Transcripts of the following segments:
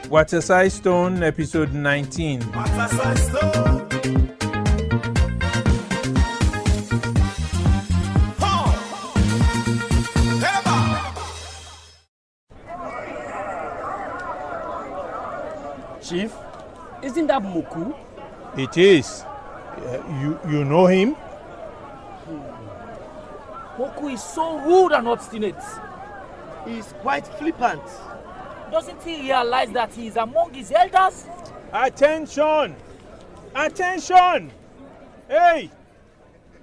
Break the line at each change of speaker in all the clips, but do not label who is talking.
Watasay Ston, episode 19.
Watasay Ston.
Chief, isn't that Moku?
It is. You know him?
Moku is so rude and obstinate.
He's quite flippant.
Doesn't he realize that he is among his elders?
Attention! Attention! Hey!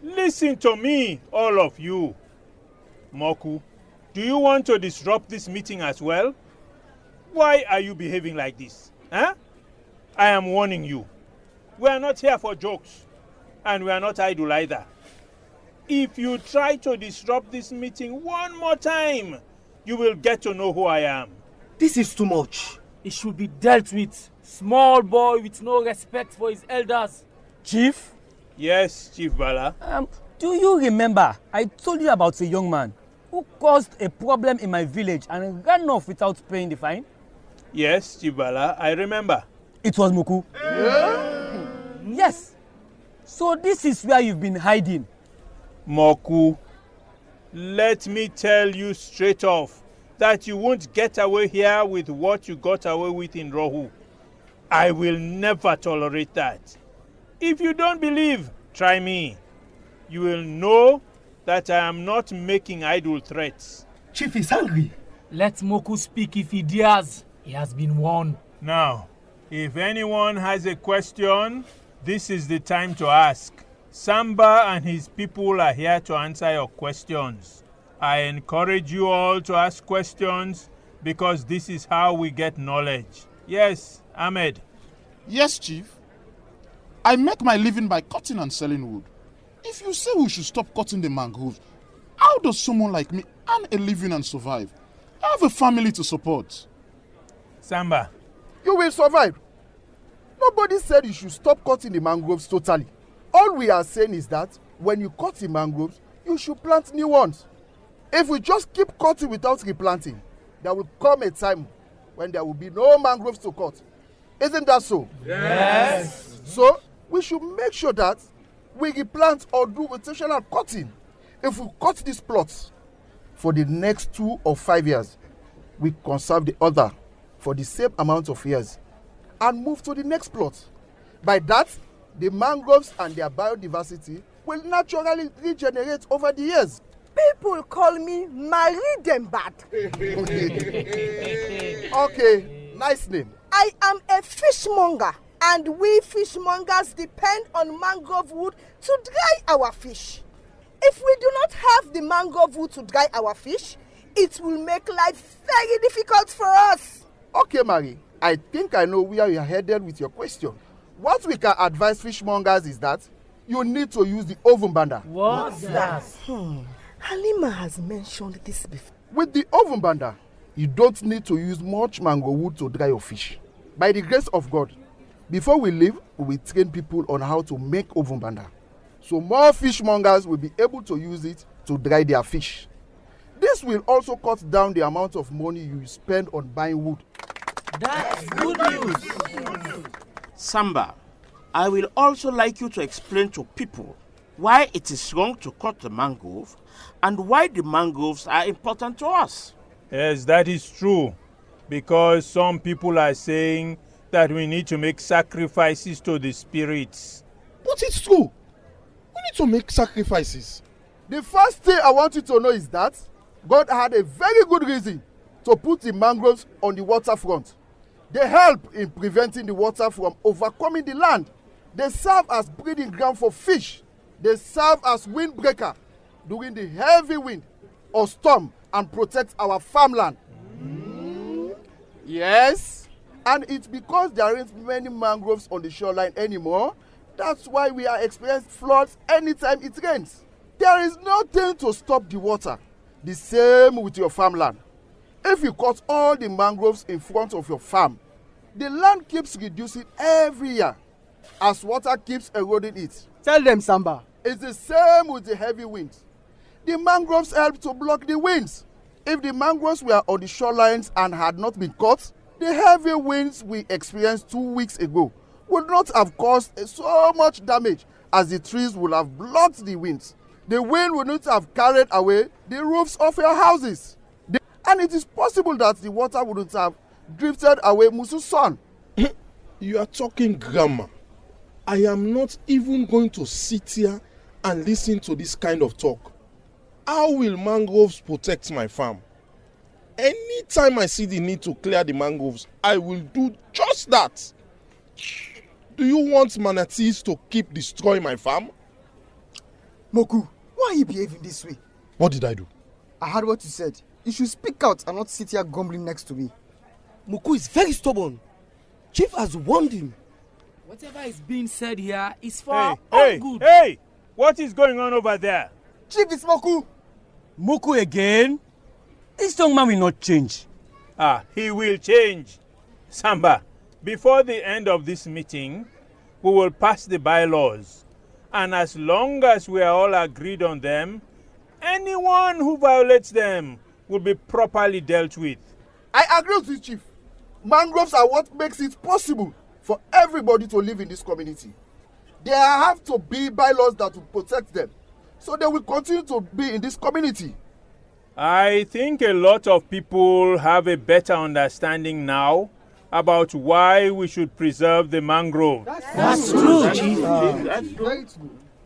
Listen to me, all of you. Moku, do you want to disrupt this meeting as well? Why are you behaving like this? Huh? I am warning you. We are not here for jokes, and we are not idle either. If you try to disrupt this meeting one more time, you will get to know who I am.
This is too much.
It should be dealt with. Small boy with no respect for his elders.
Chief?
Yes, Chief Bala.
Do you remember I told you about a young man who caused a problem in my village and ran off without paying the fine?
Yes, Chief Bala, I remember.
It was Muku. Yeah? Yes. So this is where you've been hiding.
Moku, let me tell you straight off that you won't get away here with what you got away with in Rohu. I will never tolerate that. If you don't believe, try me. You will know that I am not making idle threats.
Chief is angry.
Let Moku speak if he dares. He has been warned.
Now, if anyone has a question, this is the time to ask. Samba and his people are here to answer your questions. I encourage you all to ask questions because this is how we get knowledge. Yes, Ahmed.
Yes, Chief. I make my living by cutting and selling wood. If you say we should stop cutting the mangroves, how does someone like me earn a living and survive? I have a family to support.
Samba.
You will survive. Nobody said you should stop cutting the mangroves totally. All we are saying is that when you cut the mangroves, you should plant new ones. If we just keep cutting without replanting, there will come a time when there will be no mangroves to cut. Isn't that so?
Yes.
So, we should make sure that we replant or do rotational cutting. If we cut these plots for the next 2 or 5 years, we conserve the other for the same amount of years and move to the next plot. By that, the mangroves and their biodiversity will naturally regenerate over the years.
People call me Marie Dembad.
Okay, nice name.
I am a fishmonger, and we fishmongers depend on mangrove wood to dry our fish. If we do not have the mangrove wood to dry our fish, it will make life very difficult for us.
Okay, Marie, I think I know where you are headed with your question. What we can advise fishmongers is that you need to use the oven bander.
What's that?
Halima has mentioned this before.
With the oven bander, you don't need to use much mango wood to dry your fish. By the grace of God, before we leave, we will train people on how to make oven bander. So more fishmongers will be able to use it to dry their fish. This will also cut down the amount of money you spend on buying wood.
That's good news.
Samba, I will also like you to explain to people why it is wrong to cut the mangrove and why the mangroves are important to us.
Yes, that is true. Because some people are saying that we need to make sacrifices to the spirits.
But it's true. We need to make sacrifices.
The first thing I want you to know is that God had a very good reason to put the mangroves on the waterfront. They help in preventing the water from overcoming the land. They serve as breeding ground for fish. They serve as windbreaker during the heavy wind or storm and protect our farmland. Yes, and it's because there aren't many mangroves on the shoreline anymore. That's why we are experiencing floods anytime it rains. There is nothing to stop the water. The same with your farmland. If you cut all the mangroves in front of your farm, the land keeps reducing every year as water keeps eroding it.
Tell them, Samba.
It's the same with the heavy winds. The mangroves help to block the winds. If the mangroves were on the shorelines and had not been cut, The heavy winds we experienced 2 weeks ago would not have caused so much damage as the trees would have blocked the winds. The wind would not have carried away the roofs of your houses. And it is possible that the water wouldn't have drifted away Musu's son.
You are talking grammar. I am not even going to sit here and listen to this kind of talk. How will mangroves protect my farm? Anytime I see the need to clear the mangroves, I will do just that. Do you want manatees to keep destroying my farm?
Moku, why are you behaving this way?
What did I do?
I heard what you said. You should speak out and not sit here grumbling next to me. Moku is very stubborn. Chief has warned him.
Whatever is being said here is for our
Hey,
own good.
hey! What is going on over there?
Chief, it's Moku.
Moku again? This young man will not change.
He will change. Samba, before the end of this meeting, we will pass the bylaws. And as long as we are all agreed on them, anyone who violates them will be properly dealt with.
I agree with you, Chief. Mangroves are what makes it possible for everybody to live in this community. There have to be bylaws that will protect them, so they will continue to be in this community.
I think a lot of people have a better understanding now about why we should preserve the mangrove.
That's true, Chief.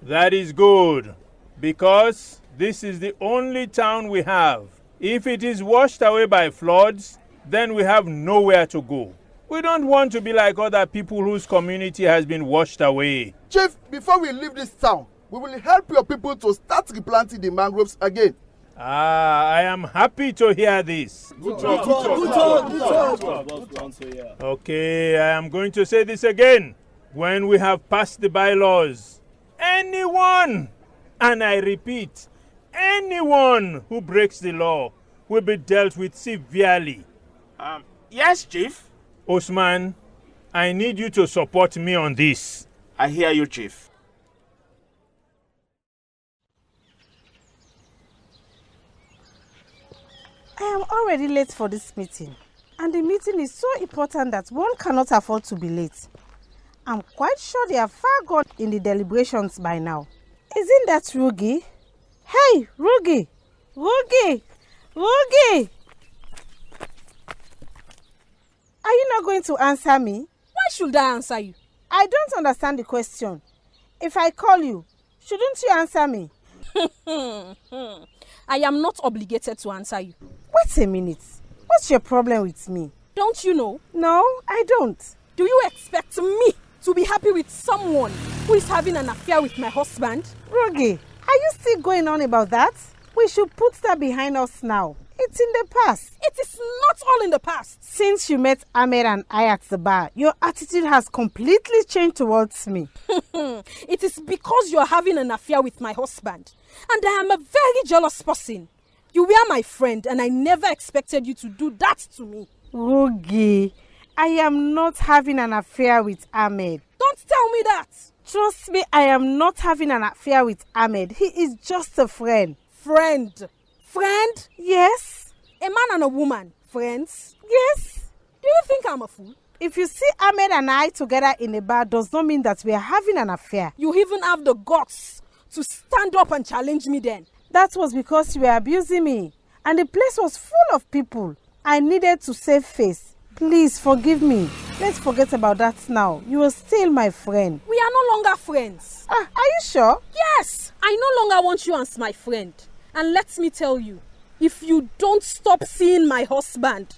That is good, because this is the only town we have. If it is washed away by floods, then we have nowhere to go. We don't want to be like other people whose community has been washed away.
Chief, before we leave this town, we will help your people to start replanting the mangroves again.
I am happy to hear this.
Good talk.
Okay, I am going to say this again. When we have passed the bylaws, anyone, and I repeat, anyone who breaks the law will be dealt with severely.
Yes, Chief.
Osman, I need you to support me on this.
I hear you, Chief.
I am already late for this meeting, and the meeting is so important that one cannot afford to be late. I'm quite sure they are far gone in the deliberations by now. Isn't that Rugi? Hey, Rugi! Rugi! Rugi! Are you not going to answer me?
Why should I answer you?
I don't understand the question. If I call you, shouldn't you answer me?
I am not obligated to answer you.
Wait a minute. What's your problem with me?
Don't you know?
No, I don't.
Do you expect me to be happy with someone who is having an affair with my husband?
Rugi, are you still going on about that? We should put that behind us now. It's in the past.
It is not all in the past.
Since you met Ahmed and I at the bar, your attitude has completely changed towards me.
It is because you are having an affair with my husband. And I am a very jealous person. You were my friend and I never expected you to do that to me.
Rugi, I am not having an affair with Ahmed.
Don't tell me that.
Trust me, I am not having an affair with Ahmed. He is just a friend.
Friend? Friend?
Yes.
A man and a woman. Friends?
Yes.
Do you think I'm a fool?
If you see Ahmed and I together in a bar does not mean that we are having an affair.
You even have the guts to stand up and challenge me then.
That was because you were abusing me. And the place was full of people. I needed to save face. Please forgive me. Let's forget about that now. You are still my friend.
We are no longer friends.
Are you sure?
Yes. I no longer want you as my friend. And let me tell you, if you don't stop seeing my husband,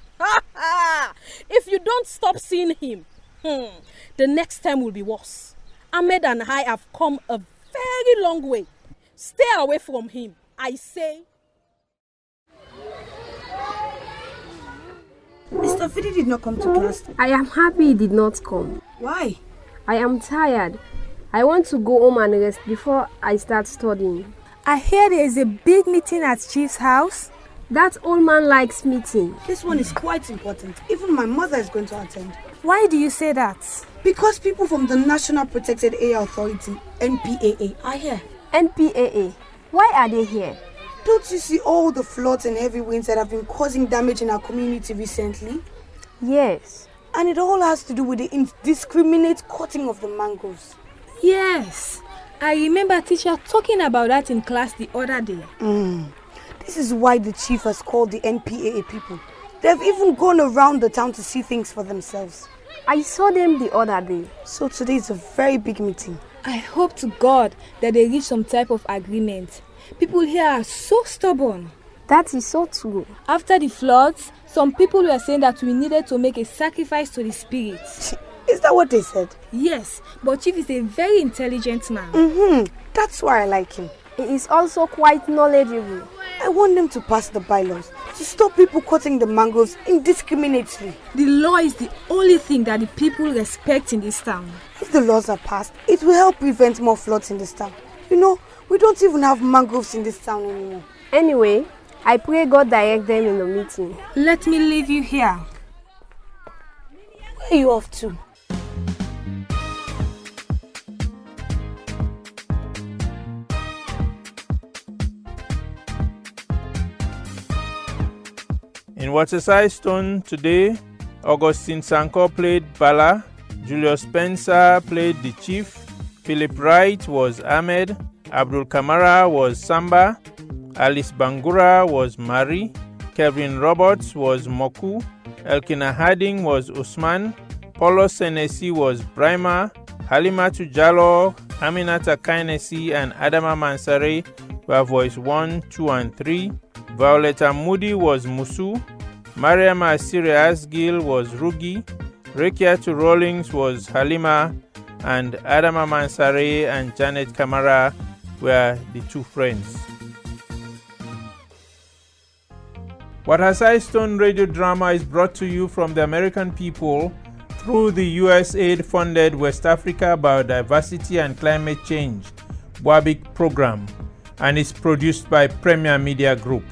if you don't stop seeing him, the next time will be worse. Ahmed and I have come a very long way. Stay away from him, I say.
Mr. Fidi did not come to class.
I am happy he did not come.
Why?
I am tired. I want to go home and rest before I start studying.
I hear there is a big meeting at Chief's house.
That old man likes meeting.
This one is quite important. Even my mother is going to attend.
Why do you say that?
Because people from the National Protected Area Authority, NPAA, are here.
NPAA? Why are they here?
Don't you see all the floods and heavy winds that have been causing damage in our community recently?
Yes.
And it all has to do with the indiscriminate cutting of the mangroves.
Yes. I remember teacher talking about that in class the other day.
This is why the chief has called the NPAA people. They've even gone around the town to see things for themselves.
I saw them the other day.
So today is a very big meeting.
I hope to God that they reach some type of agreement. People here are so stubborn.
That is so true.
After the floods, some people were saying that we needed to make a sacrifice to the spirits.
Is that what they said?
Yes, but Chief is a very intelligent man.
That's why I like him.
He is also quite knowledgeable.
I want them to pass the bylaws to stop people cutting the mangroves indiscriminately.
The law is the only thing that the people respect in this town.
If the laws are passed, it will help prevent more floods in this town. You know, we don't even have mangroves in this town anymore.
Anyway, I pray God direct them in the meeting.
Let me leave you here.
Where are you off to?
In Watasay Ston today, Augustine Sanko played Bala, Julius Spencer played the Chief, Philip Wright was Ahmed, Abdul Kamara was Samba, Alice Bangura was Mari, Kevin Roberts was Moku, Elkina Harding was Usman, Paulo Senesi was Brima, Halima Tujalo, Aminata Kainesi and Adama Mansare were voice 1, 2 and 3. Violeta Moody was Musu, Mariam Asiri Asgil was Rugi, Rekiatu Rawlings was Halima, and Adama Mansare and Janet Kamara were the two friends. Watasay Ston radio drama is brought to you from the American people through the USAID-funded West Africa Biodiversity and Climate Change WABIC program, and is produced by Premier Media Group.